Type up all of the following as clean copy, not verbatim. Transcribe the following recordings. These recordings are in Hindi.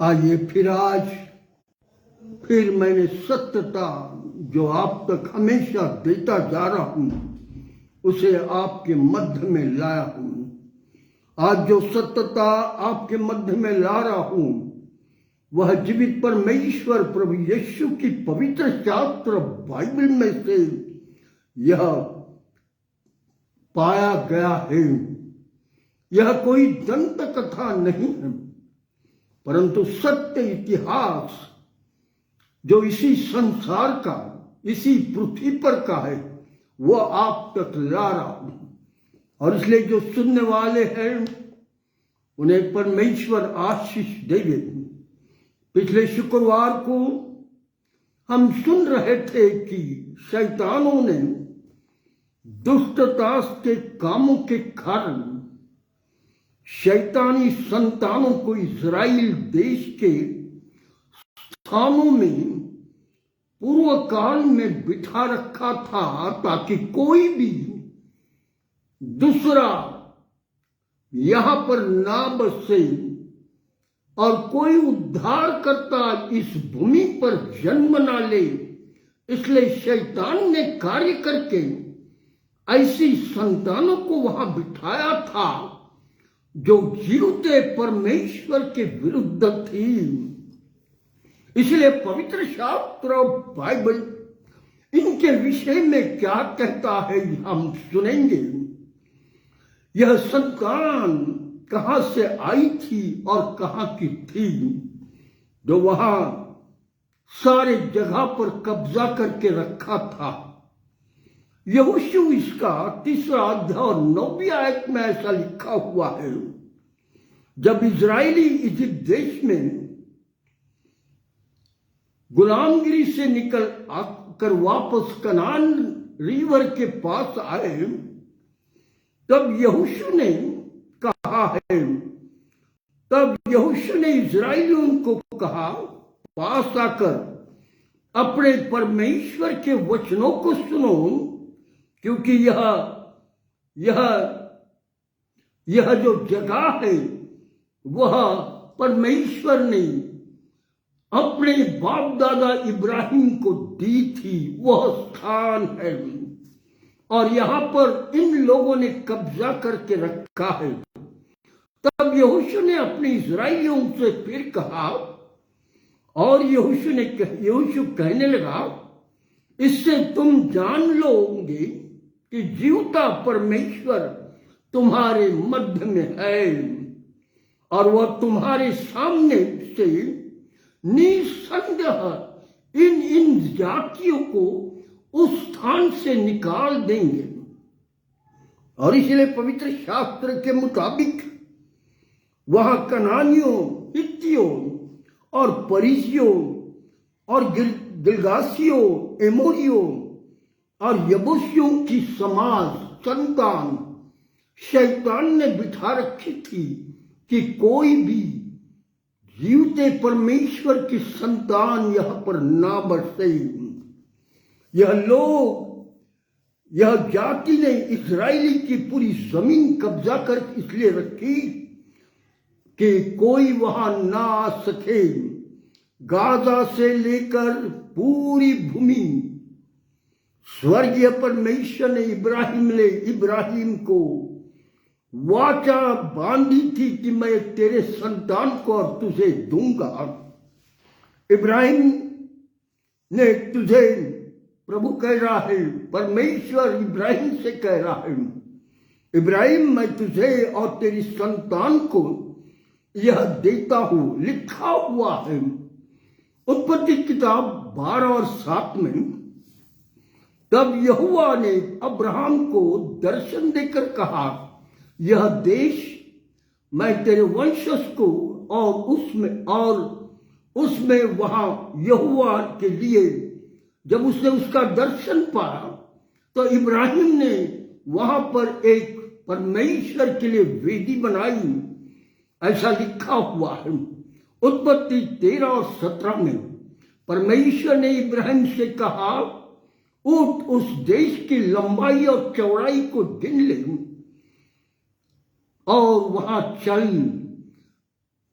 आइए फिर मैंने सत्यता जो आप तक हमेशा देता जा रहा हूं उसे आपके मध्य में लाया हूं। आज जो सत्यता आपके मध्य में ला रहा हूं वह जीवित परमेश्वर प्रभु यीशु की पवित्र शास्त्र बाइबल में से यह पाया गया है। यह कोई दंत कथा नहीं है परंतु सत्य इतिहास जो इसी संसार का, इसी पृथ्वी पर का है, वह आप तक ला रहा हूं। और इसलिए जो सुनने वाले हैं उन्हें परमेश्वर आशीष देंगे। पिछले शुक्रवार को हम सुन रहे थे कि शैतानों ने दुष्टता के कामों के कारण शैतानी संतानों को इज़राइल देश के स्थानों में पूर्व काल में बिठा रखा था ताकि कोई भी दूसरा यहां पर ना बसे और कोई उद्धारकर्ता इस भूमि पर जन्म ना ले। इसलिए शैतान ने कार्य करके ऐसी संतानों को वहां बिठाया था जो जीवते परमेश्वर के विरुद्ध थी। इसलिए पवित्र शास्त्र बाइबल इनके विषय में क्या कहता है हम सुनेंगे। यह संतान कहां से आई थी और कहां की थी जो वहां सारे जगह पर कब्जा करके रखा था। यहोशू इसका 3 अध्याय और 9 आयत में ऐसा लिखा हुआ है, जब इजरायली इजिप्ट देश में गुलामगिरी से निकल आकर वापस कनान रिवर के पास आए तब यहोशू ने कहा है, तब यहोशू ने इजरायलियों को कहा, पास आकर अपने परमेश्वर के वचनों को सुनो, क्योंकि यह जो जगह है वह परमेश्वर ने अपने बाप दादा इब्राहिम को दी थी, वह स्थान है और यहां पर इन लोगों ने कब्जा करके रखा है। तब यहोशू ने अपने इजराइलियों से फिर कहा और यहोशू कहने लगा, इससे तुम जान लोगे कि जीवता परमेश्वर तुम्हारे मध्य में है और वह तुम्हारे सामने से निसंदेह इन जातियों को उस स्थान से निकाल देंगे। और इसलिए पवित्र शास्त्र के मुताबिक वहां कनानियों, हित्तियों और परिजियों और गिलगासियों, एमोरियों और यबूसियों की समाज संतान शैतान ने बिठा रखी थी कि कोई भी जीवते परमेश्वर की संतान यहां पर ना बसे। यह जाति ने इजरायली की पूरी जमीन कब्जा कर इसलिए रखी कि कोई वहां ना आ सके। गाजा से लेकर पूरी भूमि स्वर्गीय परमेश्वर ने इब्राहिम को वाचा बांधी थी कि मैं तेरे संतान को और तुझे दूंगा। इब्राहिम ने तुझे, प्रभु कह रहा है, परमेश्वर इब्राहिम से कह रहा है, इब्राहिम मैं तुझे और तेरी संतान को यह देता हूं। लिखा हुआ है उत्पत्ति किताब 12 और 7 में, तब यहोवा ने अब्राहम को दर्शन देकर कहा, यह देश मैं तेरे वंशज को और उसमें वहां यहोवा के लिए, जब उसने उसका दर्शन पाया तो इब्राहिम ने वहां पर एक परमेश्वर के लिए वेदी बनाई। ऐसा लिखा हुआ है उत्पत्ति 13 और 17 में। परमेश्वर ने इब्राहिम से कहा, उठ उस देश की लंबाई और चौड़ाई को गिन ले और वहां चल,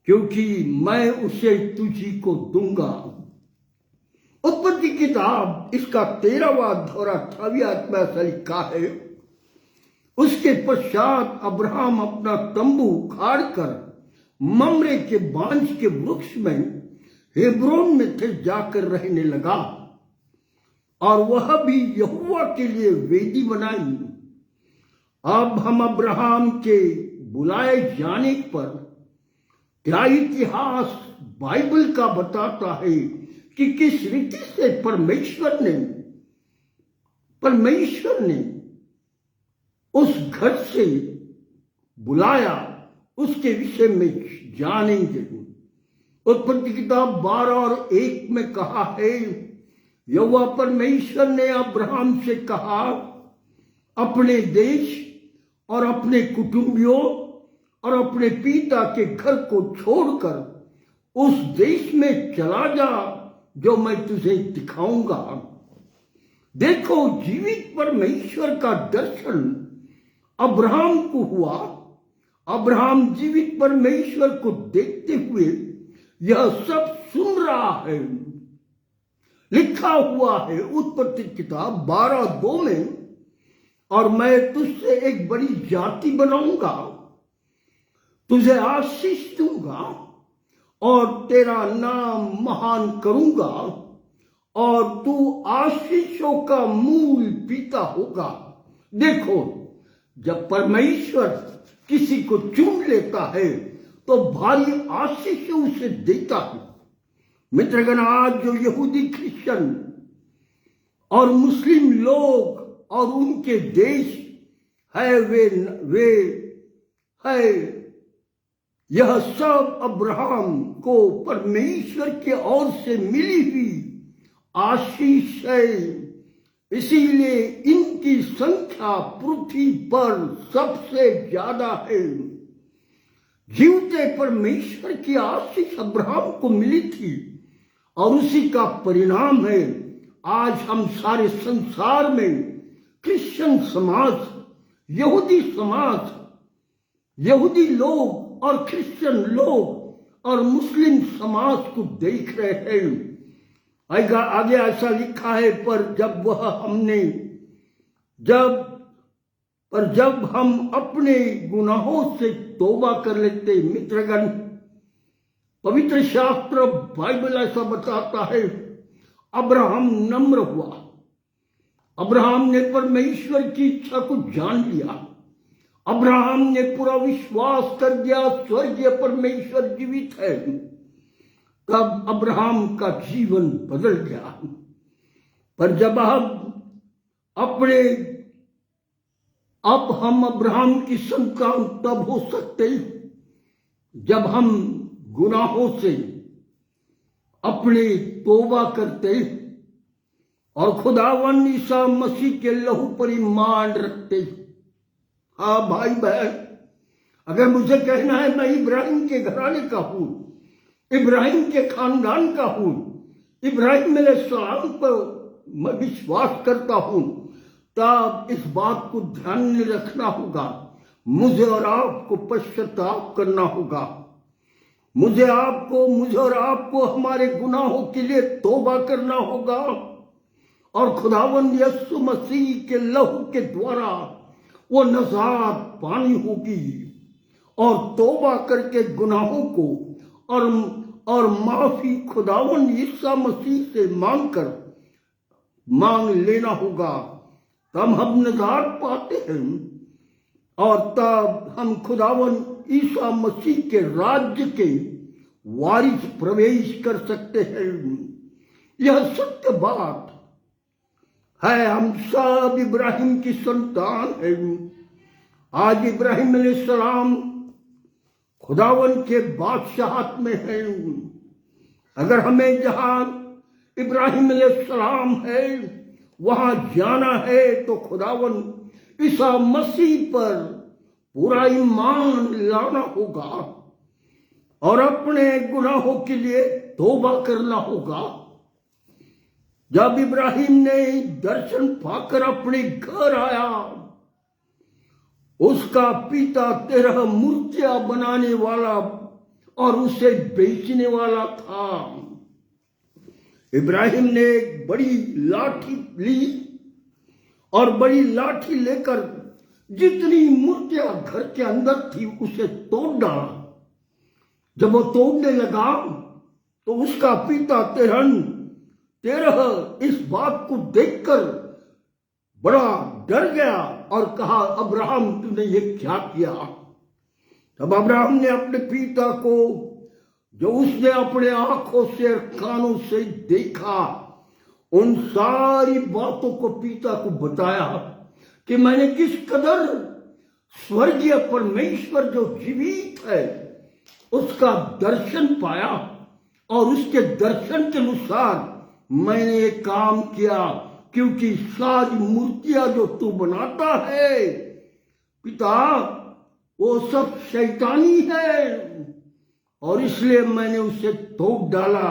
क्योंकि मैं उसे तुझी को दूंगा। उत्पत्ति किताब इसका 13वां अध्याय 28 आयत में ऐसा लिखा है, उसके पश्चात अब्राहम अपना तंबू उखाड़ कर ममरे के बांझ के वृक्ष में हेब्रोन में थे जाकर रहने लगा, और वह भी यहोवा के लिए वेदी बनाई। अब हम अब्राहम के बुलाए जाने पर क्या इतिहास बाइबल का बताता है कि किस रीति से परमेश्वर ने उस घर से बुलाया, उसके विषय में जानेंगे। उत्पत्ति किताब 12 और 1 में कहा है, यहोवा परमेश्वर ने अब्राहम से कहा, अपने देश और अपने कुटुंबियों और अपने पिता के घर को छोड़कर उस देश में चला जा जो मैं तुझे दिखाऊंगा। देखो, जीवित परमेश्वर का दर्शन अब्राहम को हुआ। अब्राहम जीवित परमेश्वर को देखते हुए यह सब सुन रहा है। लिखा हुआ है उत्पत्ति किताब 12:2 में, और मैं तुझसे एक बड़ी जाति बनाऊंगा, तुझे आशीष दूंगा और तेरा नाम महान करूंगा, और तू आशीषों का मूल पिता होगा। देखो, जब परमेश्वर किसी को चुन लेता है तो भारी आशीष उसे देता है। मित्रगण, आज जो यहूदी क्रिश्चियन और मुस्लिम लोग और उनके देश है, वे है, यह सब अब्राहम को परमेश्वर की ओर से मिली हुई आशीष है। इसीलिए इनकी संख्या पृथ्वी पर सबसे ज्यादा है। जीवते परमेश्वर की आशीष अब्राहम को मिली थी, और उसी का परिणाम है आज हम सारे संसार में क्रिश्चियन समाज, यहूदी समाज, यहूदी लोग और क्रिश्चियन लोग और मुस्लिम समाज को देख रहे हैं। आगे ऐसा लिखा है, जब हम अपने गुनाहों से तौबा कर लेते। मित्रगण, पवित्र शास्त्र बाइबल ऐसा बताता है, अब्राहम नम्र हुआ। अब्राहम ने परमेश्वर की इच्छा को जान लिया। अब्राहम ने पूरा विश्वास कर दिया स्वर्गीय परमेश्वर जीवित है। तब अब्राहम का जीवन बदल गया। पर जब अब हम अब्राहम की संतान तब हो सकते जब हम गुनाहों से अपने तौबा करते और खुदावन ईसा मसीह के लहू पर ईमान रखते। हाँ भाई बहन, अगर मुझे कहना है मैं इब्राहिम के घराने का हूं, इब्राहिम के खानदान का हूं, इब्राहिम अलैहिस्सलाम पर मैं विश्वास करता हूं, तब इस बात को ध्यान में रखना होगा, मुझे और आपको पश्चाताप करना होगा। मुझे और आपको हमारे गुनाहों के लिए तौबा करना होगा, और खुदावंद यीशु मसीह के लहू के द्वारा वो नजात पानी होगी, और तौबा करके गुनाहों को और माफी खुदावंद यीशु मसीह से मांग लेना होगा। तब हम नजात पाते हैं, और तब हम खुदावंद ईसा मसीह के राज्य के वारिस प्रवेश कर सकते हैं। यह सत्य बात है। हम सब इब्राहिम की संतान हैं। आज इब्राहिम अलैहिस्सलाम खुदावन के बादशाहत में है। अगर हमें जहां इब्राहिम अलैहिस्सलाम है वहां जाना है तो खुदावन ईसा मसीह पर पूरा ईमान लाना होगा और अपने गुनाहों के लिए तौबा करना होगा। जब इब्राहिम ने दर्शन पाकर अपने घर आया, उसका पिता 13 मूर्तियां बनाने वाला और उसे बेचने वाला था। इब्राहिम ने एक बड़ी लाठी ली और बड़ी लाठी लेकर जितनी मूर्तियां घर के अंदर थी उसे तोड़ डाला। जब वो तोड़ने लगा तो उसका पिता तेरह इस बात को देखकर बड़ा डर गया और कहा, अब्राहम तूने ये क्या किया? तब अब्राहम ने अपने पिता को, जो उसने अपने आंखों से और कानों से देखा, उन सारी बातों को पिता को बताया कि मैंने किस कदर स्वर्गीय परमेश्वर जो जीवित है उसका दर्शन पाया और उसके दर्शन के अनुसार मैंने ये काम किया, क्योंकि सारी मूर्तियां जो तू बनाता है पिता वो सब शैतानी है और इसलिए मैंने उसे तोड़ डाला।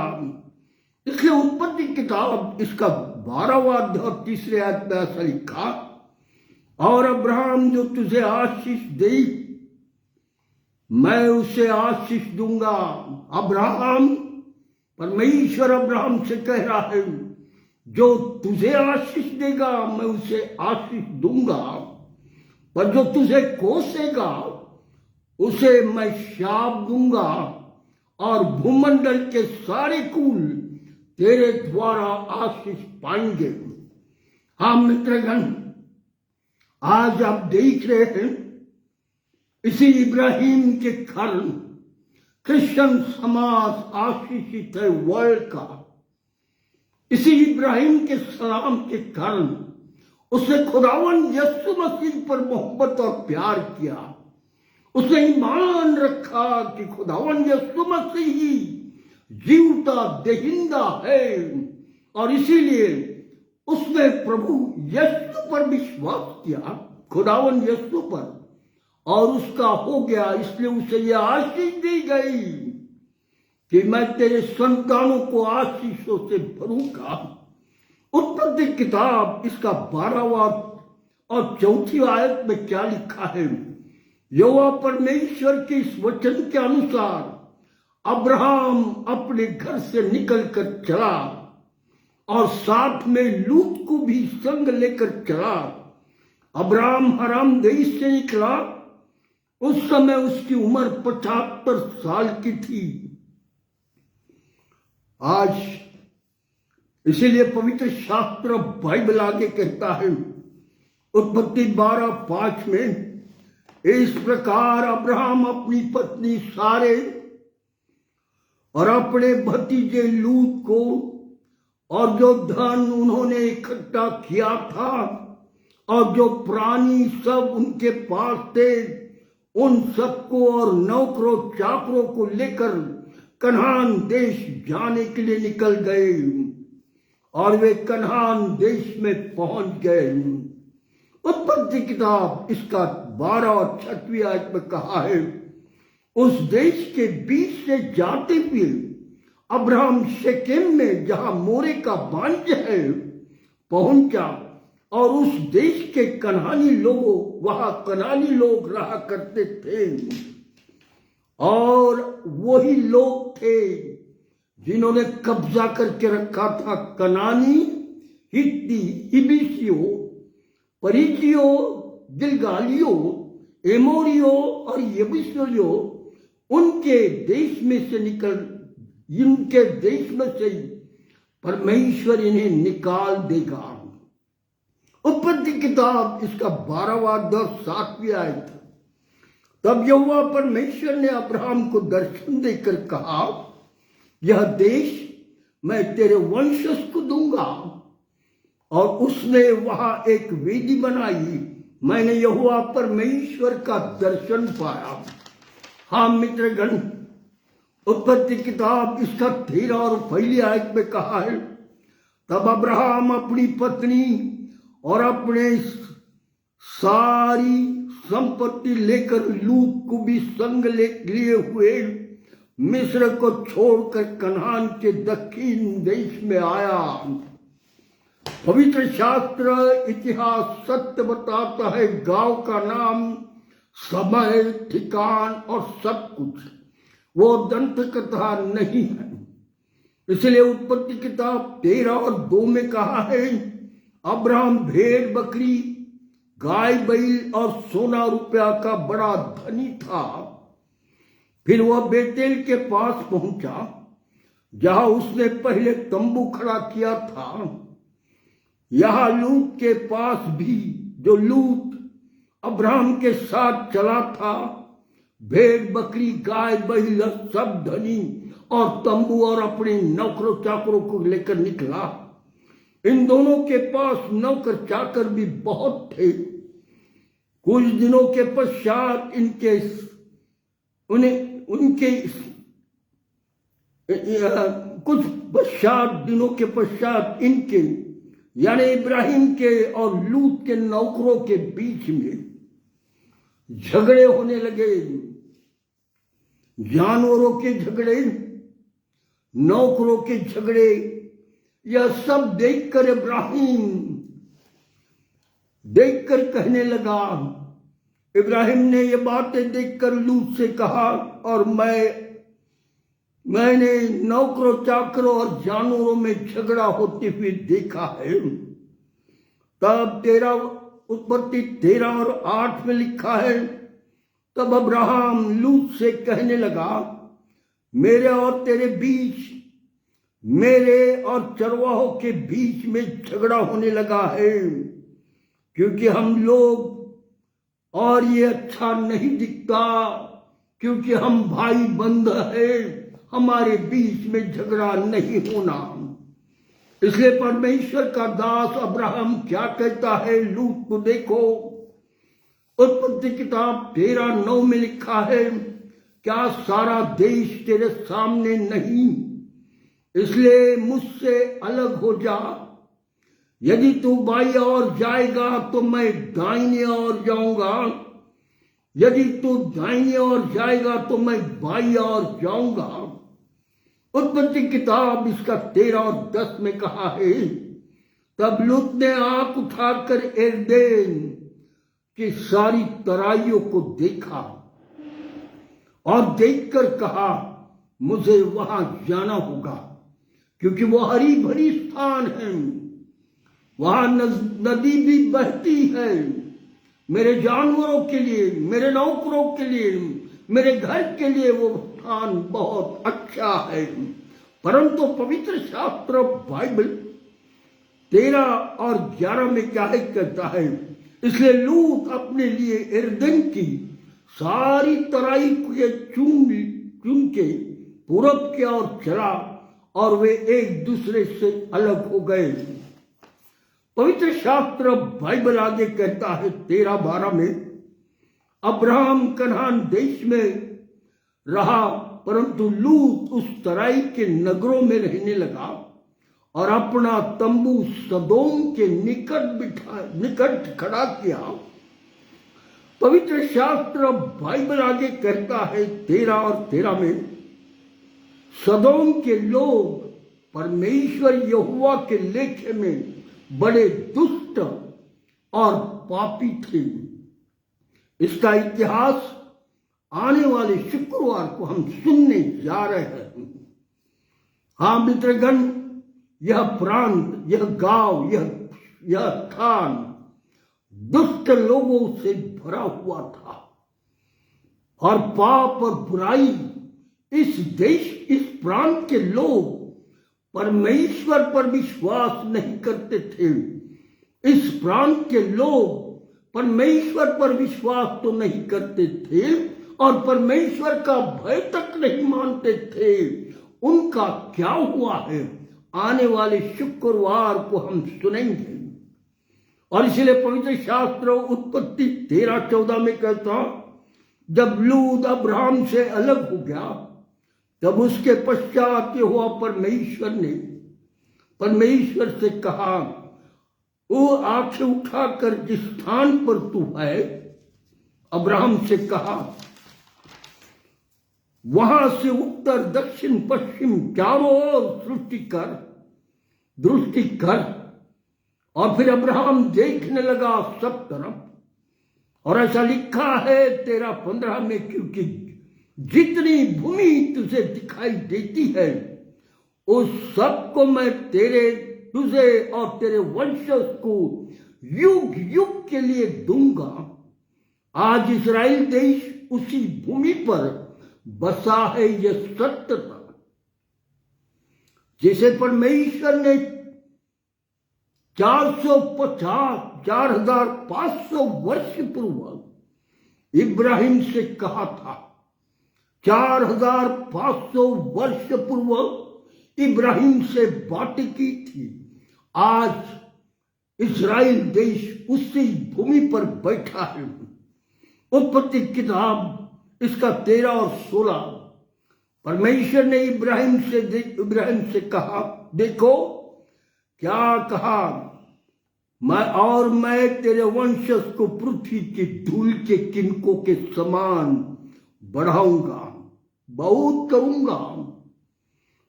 इसलिए उत्पत्ति किताब इसका 12वां अध्याय और 3रे आयत में ऐसा लिखा, और अब्राहम जो तुझे आशीष दे मैं उसे आशीष दूंगा। अब्राहम, परमेश्वर अब्राहम से कह रहा है, जो तुझे आशीष देगा मैं उसे आशीष दूंगा, पर जो तुझे कोसेगा उसे मैं शाप दूंगा और भूमंडल के सारे कुल तेरे द्वारा आशीष पाएंगे। हाँ मित्रगण, आज आप देख रहे हैं इसी इब्राहिम के कारण क्रिश्चियन समाज आशीषित है वर्ल्ड का। इसी इब्राहिम के सलाम के कारण उसने खुदावन यीशु मसीह पर मोहब्बत और प्यार किया। उसने ईमान रखा कि खुदावन यीशु मसीह ही जीवता देहिंदा है और इसीलिए उसने प्रभु यीशु पर विश्वास किया, खुदावन यीशु पर, और उसका हो गया। इसलिए उसे यह आशीष दी गई कि मैं तेरे संतानों को आशीषों से भरूंगा। उत्पत्ति किताब इसका 12वां और 4थी आयत में क्या लिखा है? यहोवा परमेश्वर के इस वचन के अनुसार अब्राहम अपने घर से निकलकर चला और साथ में लूत को भी संग लेकर चला। अब्राहम हराम देश से निकला, उस समय उसकी उम्र 75 साल की थी। आज इसीलिए पवित्र शास्त्र बाइबल आगे कहता है उत्पत्ति 12:5 में, इस प्रकार अब्राहम अपनी पत्नी सारे और अपने भतीजे लूत को और जो धन उन्होंने इकट्ठा किया था और जो प्राणी सब उनके पास थे उन सबको और नौकरों चाकरों को लेकर कनान देश जाने के लिए निकल गए और वे कनान देश में पहुंच गए। उत्पत्ति किताब इसका 12 और 6वीं आयत में कहा है, उस देश के बीच से जाते हुए अब्राहम शेकेम में जहां मोरे का बांझ है पहुंचा और उस देश के कनानी लोगों, वहां कनानी लोग रहा करते थे और वही लोग थे जिन्होंने कब्जा करके रखा था। कनानी, हित्ती, हिब्बियों, परिजियों, गिलगालियों, एमोरियों और यबूसियों उनके देश में से परमेश्वर इन्हें निकाल देगा। उत्पत्ति किताब इसका 12वां अध्याय 7वीं आयत। तब यहोवा परमेश्वर ने अब्राहम को दर्शन देकर कहा, यह देश मैं तेरे वंशज को दूंगा। और उसने वहां एक वेदी बनाई। मैंने यहोवा परमेश्वर का दर्शन पाया। हाँ मित्रगण, उत्पत्ति किताब इसका 13 और 1 आयत में कहा है, तब अब्राहम अपनी पत्नी और अपने सारी संपत्ति लेकर लूत को भी संग लिए हुए मिस्र को छोड़कर कनान के दक्षिण देश में आया। पवित्र शास्त्र इतिहास सत्य बताता है, गांव का नाम, समय, ठिकान और सब कुछ वो दंत कथा नहीं है। इसलिए उत्पत्ति किताब 13 और 2 में कहा है, अब्राहम भेड़ बकरी गाय बैल और सोना रुपया का बड़ा धनी था। फिर वह बेतेल के पास पहुंचा जहां उसने पहले तंबू खड़ा किया था। यहां लूत के पास भी, जो लूत अब्राहम के साथ चला था, भेड़ बकरी गाय बैल सब धनी और तंबू और अपने नौकरों चाकरों को लेकर निकला। इन दोनों के पास नौकर चाकर भी बहुत थे। कुछ दिनों के पश्चात इनके यानी इब्राहिम के और लूत के नौकरों के बीच में झगड़े होने लगे। जानवरों के झगड़े, नौकरों के झगड़े, यह सब देखकर इब्राहिम कहने लगा। इब्राहिम ने ये बातें देखकर लूत से कहा, और मैंने नौकरों चाकरों और जानवरों में झगड़ा होते हुए देखा है। तब उत्पत्ति 13 और 8 में लिखा है, तब अब्राहम लूत से कहने लगा, मेरे और तेरे बीच, मेरे और चरवाहों के बीच में झगड़ा होने लगा है, क्योंकि हम लोग, और ये अच्छा नहीं दिखता क्योंकि हम भाई बंद हैं, हमारे बीच में झगड़ा नहीं होना। इसलिए परमेश्वर का दास अब्राहम क्या कहता है, लूत को देखो। उत्पत्ति किताब 13:9 में लिखा है, क्या सारा देश तेरे सामने नहीं? इसलिए मुझसे अलग हो जा। यदि तू बाईं ओर जाएगा तो मैं दाहिने ओर जाऊंगा, यदि तू दाहिने ओर जाएगा तो मैं बाईं ओर जाऊंगा। उत्पत्ति किताब इसका 13 और 10 में कहा है, तब लूत ने आंख उठाकर एर्देन की सारी तराइयों को देखा और देखकर कहा, मुझे वहां जाना होगा, क्योंकि वो हरी भरी स्थान है, वहां नदी भी बहती है। मेरे जानवरों के लिए, मेरे नौकरों के लिए, मेरे घर के लिए वो स्थान बहुत अच्छा है। परंतु पवित्र शास्त्र बाइबल 13 और 11 में क्या है कहता है, इसलिए लूत अपने लिए एर्देन की सारी तराई को चुन के पूरब की ओर चला और वे एक दूसरे से अलग हो गए। पवित्र शास्त्र बाइबल आगे कहता है 13:12 में, अब्राहम कनान देश में रहा, परंतु लूत उस तराई के नगरों में रहने लगा और अपना तंबू सदोम के निकट खड़ा किया। पवित्र शास्त्र बाइबल आगे कहता है 13 और 13 में, सदोम के लोग परमेश्वर यहोवा के लेखे में बड़े दुष्ट और पापी थे। इसका इतिहास आने वाले शुक्रवार को हम सुनने जा रहे हैं। हाँ मित्रगण, यह प्रांत, यह गांव, यह स्थान दुष्ट लोगों से भरा हुआ था और पाप और बुराई। इस प्रांत के लोग परमेश्वर पर विश्वास नहीं करते थे। इस प्रांत के लोग परमेश्वर पर विश्वास तो नहीं करते थे और परमेश्वर का भय तक नहीं मानते थे। उनका क्या हुआ है, आने वाले शुक्रवार को हम सुनेंगे। और इसलिए पवित्र शास्त्र उत्पत्ति 13:14 में कहता, जब लूत अब्राहम से अलग हो गया, तब उसके पश्चात यहोवा परमेश्वर से कहा, वो आंखें उठाकर जिस स्थान पर तू है, अब्राहम से कहा, वहां से उत्तर दक्षिण पश्चिम चारों ओर दृष्टि कर। और फिर अब्राहम देखने लगा सब तरफ, और ऐसा लिखा है 13:15 में, क्योंकि जितनी भूमि तुझे दिखाई देती है उस सब को मैं तुझे और तेरे वंशज को युग युग के लिए दूंगा। आज इस्राएल देश उसी भूमि पर बसा है, यह सत्य था जिसे परमेश्वर ने 4,500 वर्ष पूर्व इब्राहिम से कहा था। 4,500 वर्ष पूर्व इब्राहिम से बात की थी। आज इस्राएल देश उसी भूमि पर बैठा है। उत्पत्ति किताब इसका 13 और 16 परमेश्वर ने इब्राहिम से कहा, देखो क्या कहा, मैं तेरे वंशज को पृथ्वी की धूल के किनकों के समान बढ़ाऊंगा, बहुत करूंगा,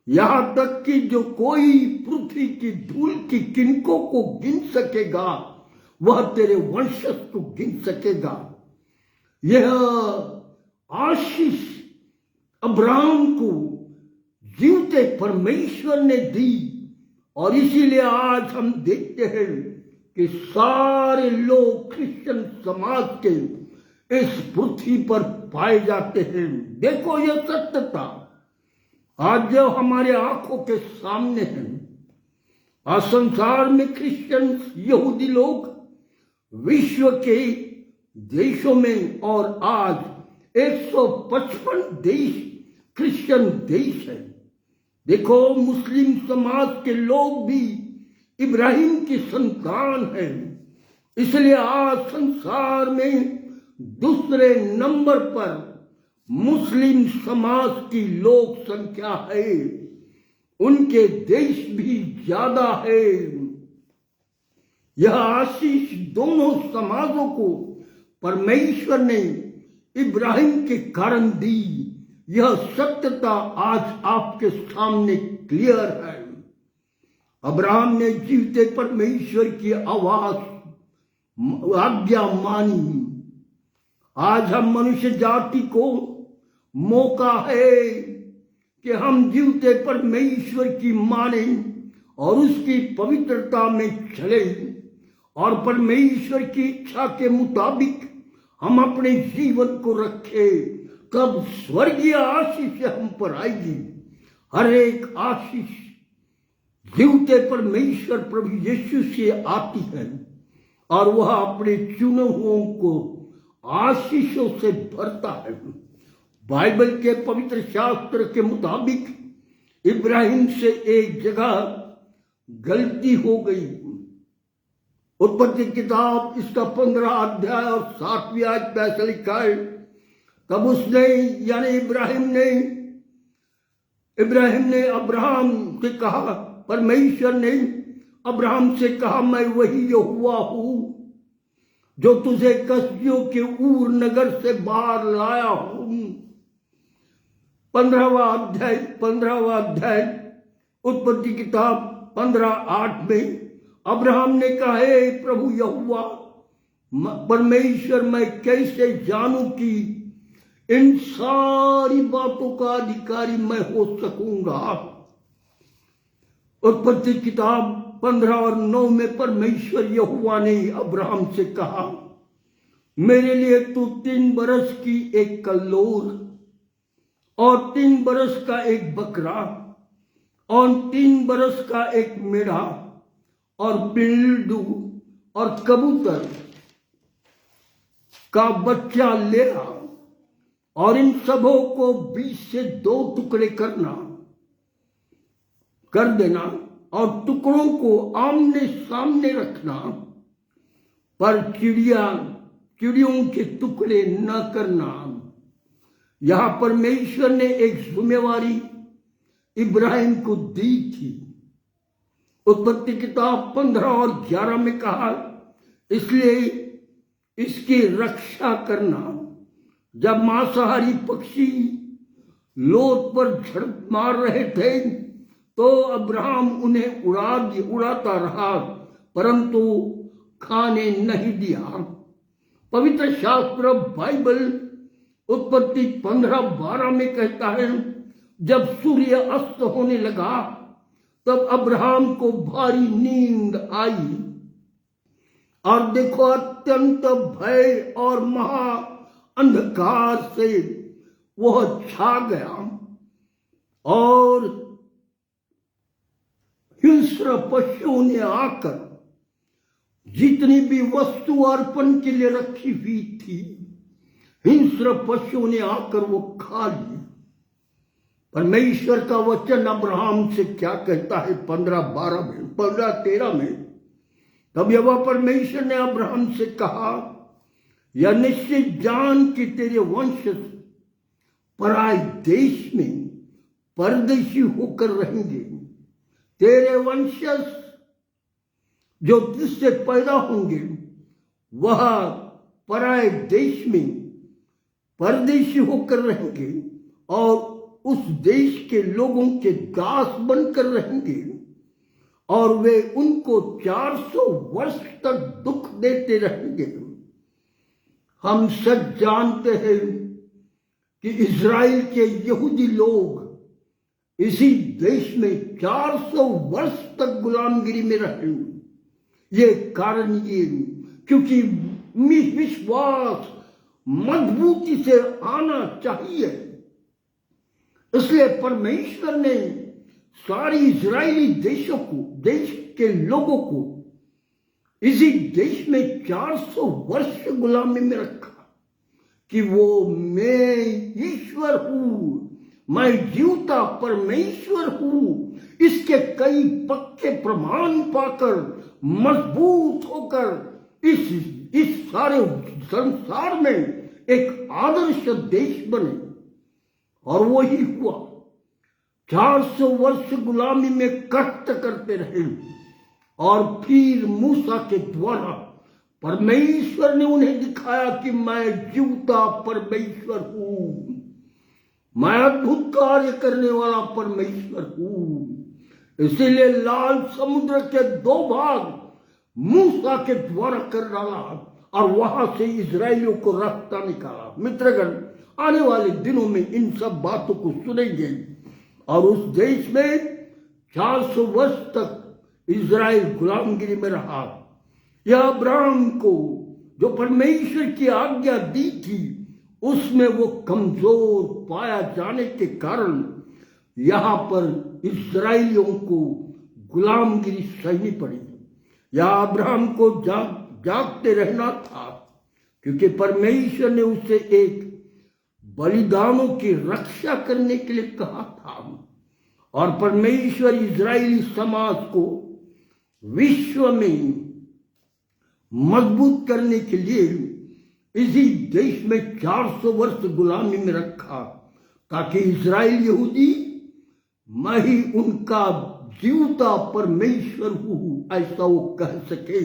यहां तक कि जो कोई पृथ्वी की धूल की किनकों को गिन सकेगा वह तेरे वंशज को गिन सकेगा। यह आशीष अब्राहम को जीवते परमेश्वर ने दी और इसीलिए आज हम देखते हैं कि सारे लोग क्रिश्चियन समाज के इस पृथ्वी पर पाए जाते हैं। देखो यह सत्य था आज जो हमारे आंखों के सामने है। आज संसार में क्रिश्चियन यहूदी लोग विश्व के देशों में और आज 155 देश क्रिश्चियन देश है। देखो मुस्लिम समाज के लोग भी इब्राहिम की संतान हैं, इसलिए आज संसार में दूसरे नंबर पर मुस्लिम समाज की लोक संख्या है, उनके देश भी ज्यादा है। यह आशीष दोनों समाजों को परमेश्वर ने इब्राहिम के कारण दी। यह सत्यता आज आपके सामने क्लियर है। अब्राहम ने जीवते परमेश्वर की आज्ञा मानी। आज हम मनुष्य जाति को मौका है कि हम जीवते परमेश्वर की माने और उसकी पवित्रता में चले और परमेश्वर की इच्छा के मुताबिक हम अपने जीवन को रखें। तब स्वर्गीय आशीष हम पर आएगी। हर एक आशीष जीवते परमेश्वर प्रभु यीशु से आती है और वह अपने चुने हुओं को आशीषों से भरता है। बाइबल के पवित्र शास्त्र के मुताबिक इब्राहिम से एक जगह गलती हो गई। उत्पत्ति किताब इसका 15 अध्याय और 7वीं आयत में ऐसा लिखा है, तब उसने यानी इब्राहिम ने अब्राहम से कहा, परमेश्वर ने अब्राहम से कहा, मैं वही यहोवा हूं जो तुझे कसदियों के ऊर नगर से बाहर लाया हूं। 15वां अध्याय उत्पत्ति किताब 15:8 में अब्राहम ने कहा, हे प्रभु यहोवा परमेश्वर, मैं कैसे जानूं कि इन सारी बातों का अधिकारी मैं हो सकूंगा। उत्पत्ति किताब 15 और 9 में परमेश्वर यहोवा ने अब्राहम से कहा, मेरे लिए तू 3 बरस की एक कल्लोल और 3 बरस का एक बकरा और 3 बरस का एक मेढ़ा और बिल्डू और कबूतर का बच्चा ले आ और इन सबों को 20 से 2 टुकड़े कर देना और टुकड़ों को आमने सामने रखना, पर चिड़ियों के टुकड़े न करना। यहां परमेश्वर ने एक जिम्मेवारी इब्राहिम को दी थी। उत्पत्ति किताब 15 और 11 में कहा, इसलिए इसकी रक्षा करना। जब मांसाहारी पक्षी लोथ पर झड़प मार रहे थे तो अब्राहम उन्हें उड़ाता रहा, परंतु खाने नहीं दिया। पवित्र शास्त्र बाइबल उत्पत्ति 15:12 में कहता है, जब सूर्य अस्त होने लगा तब अब्राहम को भारी नींद आई और देखो अत्यंत भय और महा अंधकार से वह छा गया और हिंस्र पशुओं ने आकर जितनी भी वस्तु अर्पण के लिए रखी हुई थी, हिंस्र पशुओं ने आकर वो खा ली। परमेश्वर का वचन अब्राहम से क्या कहता है 15:12 में, 15:13 में, तब यहोवा परमेश्वर ने अब्राहम से कहा, यह निश्चित जान कि तेरे वंश पराय देश में परदेशी होकर रहेंगे। तेरे वंशज जो तुझसे पैदा होंगे वह पराय देश में परदेशी होकर रहेंगे और उस देश के लोगों के दास बनकर रहेंगे और वे उनको 400 वर्ष तक दुख देते रहेंगे। हम सब जानते हैं कि इज़राइल के यहूदी लोग इसी देश में 400 वर्ष तक गुलामगिरी में रहे। ये कारण ये क्योंकि विश्वास मजबूती से आना चाहिए, इसलिए परमेश्वर ने सारी इजरायली देश के लोगों को इसी देश में 400 वर्ष गुलामी में रखा कि वो मैं ईश्वर हूं, मैं जीवता परमेश्वर हूं। इसके कई पक्के प्रमाण पाकर मजबूत होकर इस सारे संसार में एक आदर्श देश बने और वही हुआ। 400 वर्ष गुलामी में कष्ट करते रहे और फिर मूसा के द्वारा परमेश्वर ने उन्हें दिखाया कि मैं जीवता परमेश्वर हूं, मैं अद्भुत कार्य करने वाला परमेश्वर हूं। इसीलिए लाल समुद्र के 2 भाग मूसा के द्वारा कर डाला और वहां से इजरायलियों को रास्ता निकाला। मित्रगण, आने वाले दिनों में इन सब बातों को सुनेंगे और उस देश में 400 वर्ष तक इजराइल गुलामगिरी में रहा। यह अब्राहम को जो परमेश्वर की आज्ञा दी थी उसमें वो कमजोर पाया जाने के कारण यहां पर इस्राएलियों को गुलामगिरी सहनी पड़ी। या अब्राहम को जागते रहना था क्योंकि परमेश्वर ने उसे एक बलिदानों की रक्षा करने के लिए कहा था और परमेश्वर इजरायली समाज को विश्व में मजबूत करने के लिए इसी देश में 400 वर्ष गुलामी में रखा ताकि इजराइल यहूदी मैं ही उनका जीवता परमेश्वर हूं ऐसा वो कह सके।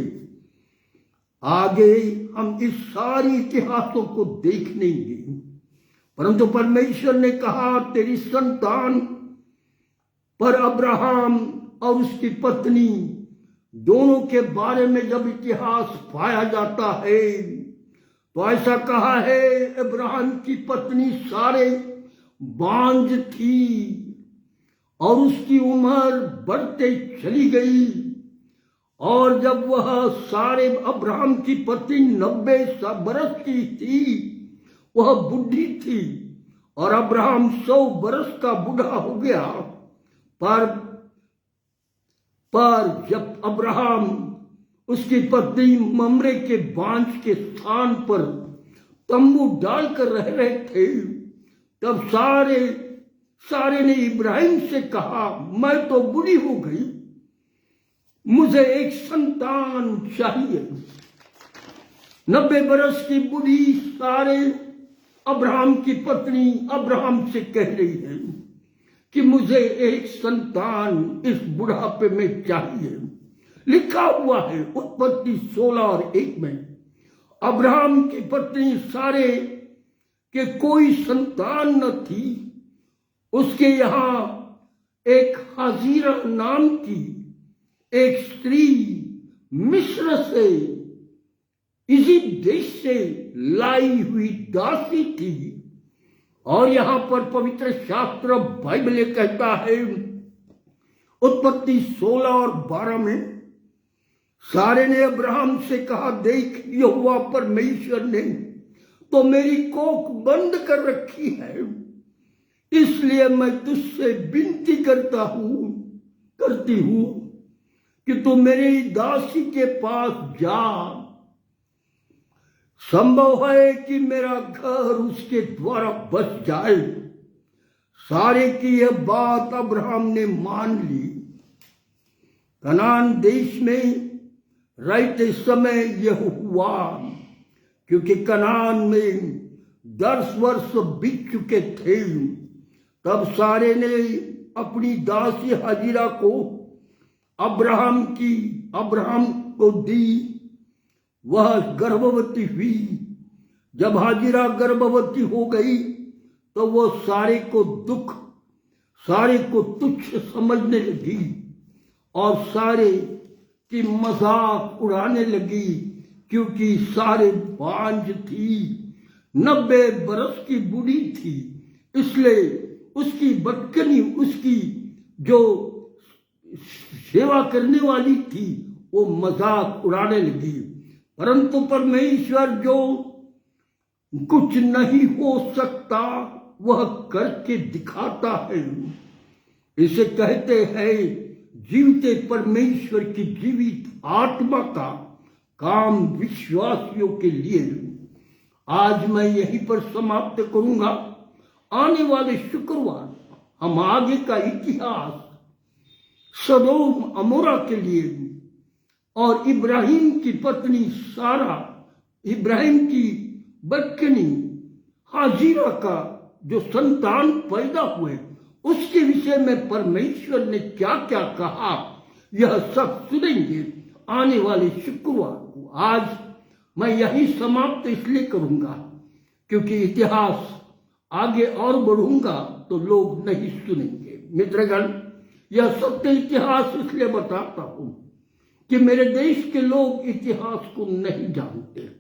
आगे हम इस सारी इतिहासों को देख लेंगे, परंतु परमेश्वर ने कहा तेरी संतान पर अब्राहम और उसकी पत्नी दोनों के बारे में जब इतिहास पाया जाता है तो ऐसा कहा है अब्राहम की पत्नी सारे बांझ थी और उसकी उम्र बढ़ते चली गई और जब वह सारे अब्राहम की पत्नी 90 बरस की थी वह बुढ़ी थी और अब्राहम 100 बरस का बूढ़ा हो गया। पर जब अब्राहम उसकी पत्नी ममरे के बांझ के स्थान पर तंबू डालकर रह रहे थे तब सारे ने इब्राहिम से कहा मैं तो बूढ़ी हो गई, मुझे एक संतान चाहिए। 90 बरस की बूढ़ी सारे अब्राहम की पत्नी अब्राहम से कह रही है कि मुझे एक संतान इस बुढ़ापे में चाहिए। लिखा हुआ है उत्पत्ति 16 और 1 में अब्राहम की पत्नी सारे के कोई संतान न थी। उसके यहां एक हाजिरा नाम की एक स्त्री मिस्र से इसी देश से लाई हुई दासी थी और यहां पर पवित्र शास्त्र बाइबल ये कहता है, उत्पत्ति 16 और 12 में, सारे ने अब्राहम से कहा, देख यहोवा परमेश्वर ने तो मेरी कोख बंद कर रखी है, इसलिए मैं तुझसे विनती करती हूं कि तू मेरी दासी के पास जा। संभव है कि मेरा घर उसके द्वारा बच जाए। सारे की यह बात अब्राहम ने मान ली। कनान देश में रहते समय यह हुआ, क्योंकि कनान में 10 वर्ष बीत चुके थे। तब सारे ने अपनी दासी हाजिरा को अब्राहम को दी। वह गर्भवती हुई। जब हाजिरा गर्भवती हो गई तो वो सारे को तुच्छ समझने लगी और सारे की मजाक उड़ाने लगी, क्योंकि सारे बांझ थी, 90 बरस की बूढ़ी थी। इसलिए उसकी बटकनी, उसकी जो सेवा करने वाली थी, वो मजाक उड़ाने लगी। परंतु परमेश्वर जो कुछ नहीं हो सकता वह करके दिखाता है। इसे कहते हैं जीवते परमेश्वर की जीवित आत्मा का काम विश्वासियों के लिए। आज मैं यहीं पर समाप्त करूंगा। आने वाले शुक्रवार हम आगे का इतिहास सदोम अमोरा के लिए और इब्राहिम की पत्नी सारा, इब्राहिम की बटकनी हाजिरा का जो संतान पैदा हुए, उसके विषय में परमेश्वर ने क्या क्या कहा, यह सब सुनेंगे आने वाले शुक्रवार को। आज मैं यही समाप्त इसलिए करूंगा क्योंकि इतिहास आगे और बढ़ूंगा तो लोग नहीं सुनेंगे। मित्रगण, यह सत्य इतिहास इसलिए बताता हूं कि मेरे देश के लोग इतिहास को नहीं जानते,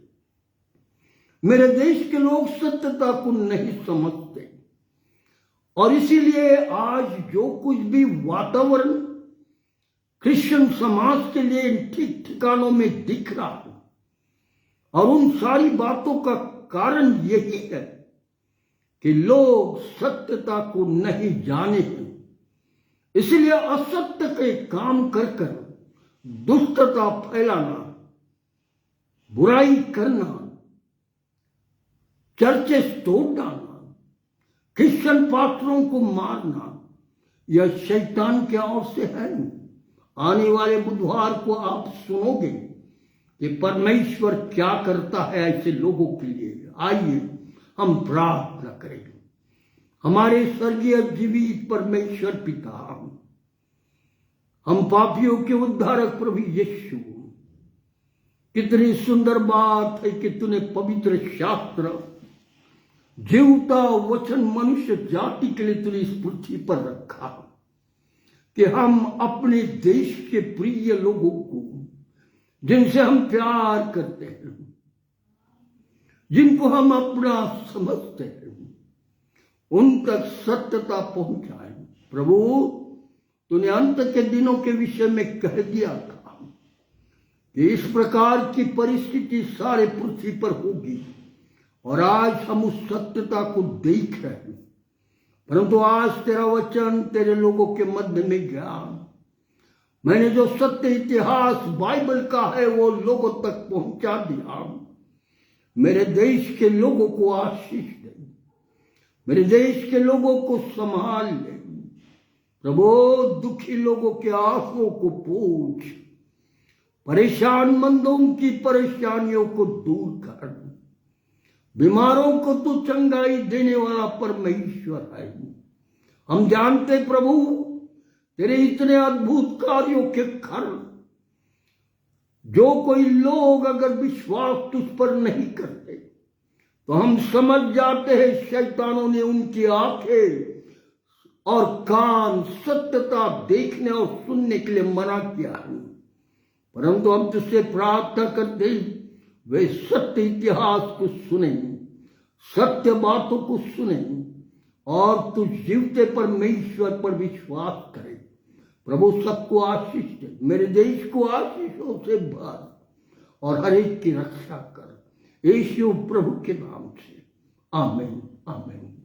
मेरे देश के लोग सत्यता को नहीं समझते, और इसीलिए आज जो कुछ भी वातावरण क्रिश्चियन समाज के लिए ठीक ठिकानों में दिख रहा है, और उन सारी बातों का कारण यही है कि लोग सत्यता को नहीं जाने हैं। इसलिए असत्य के काम कर कर दुष्टता फैलाना, बुराई करना, चर्चे तोड़ डालना, क्रिश्चियन पास्टरों को मारना, यह शैतान की ओर से है। आने वाले बुधवार को आप सुनोगे कि परमेश्वर क्या करता है ऐसे लोगों के लिए। आइए हम प्रार्थना करें। हमारे स्वर्गीय जीवित परमेश्वर पिता, हम पापियों के उद्धारक प्रभु यीशु, कितनी सुंदर बात है कि तूने पवित्र शास्त्र, जीवता वचन मनुष्य जाति के लिए तूने इस पृथ्वी पर रखा कि हम अपने देश के प्रिय लोगों को, जिनसे हम प्यार करते हैं, जिनको हम अपना समझते हैं, उन तक सत्यता पहुंचाए। प्रभु, तूने अंत के दिनों के विषय में कह दिया था कि इस प्रकार की परिस्थिति सारे पृथ्वी पर होगी, और आज हम उस सत्यता को देख रहे हैं। परंतु आज तेरा वचन तेरे लोगों के मध्य में गया। मैंने जो सत्य इतिहास बाइबल का है वो लोगों तक पहुंचा दिया। मेरे देश के लोगों को आशीष दे, मेरे देश के लोगों को संभाल ले प्रभु। दुखी लोगों के आंसुओं को पूछ, परेशान मंदों की परेशानियों को दूर कर, बीमारों को तू चंगाई देने वाला परमेश्वर है। हम जानते प्रभु तेरे इतने अद्भुत कार्यों के कारण जो कोई लोग अगर विश्वास तुझ पर नहीं करते तो हम समझ जाते हैं शैतानों ने उनकी आंखें और कान सत्यता देखने और सुनने के लिए मना किया है। परंतु हम तुझसे प्रार्थना करते वे सत्य इतिहास को सुने, सत्य बातों को सुने, और तू जीवते परमेश्वर पर विश्वास करे। प्रभु सबको आशीष दे, मेरे देश को आशीषों से भर और हर एक की रक्षा कर, यीशु प्रभु के नाम से। आमीन आमीन।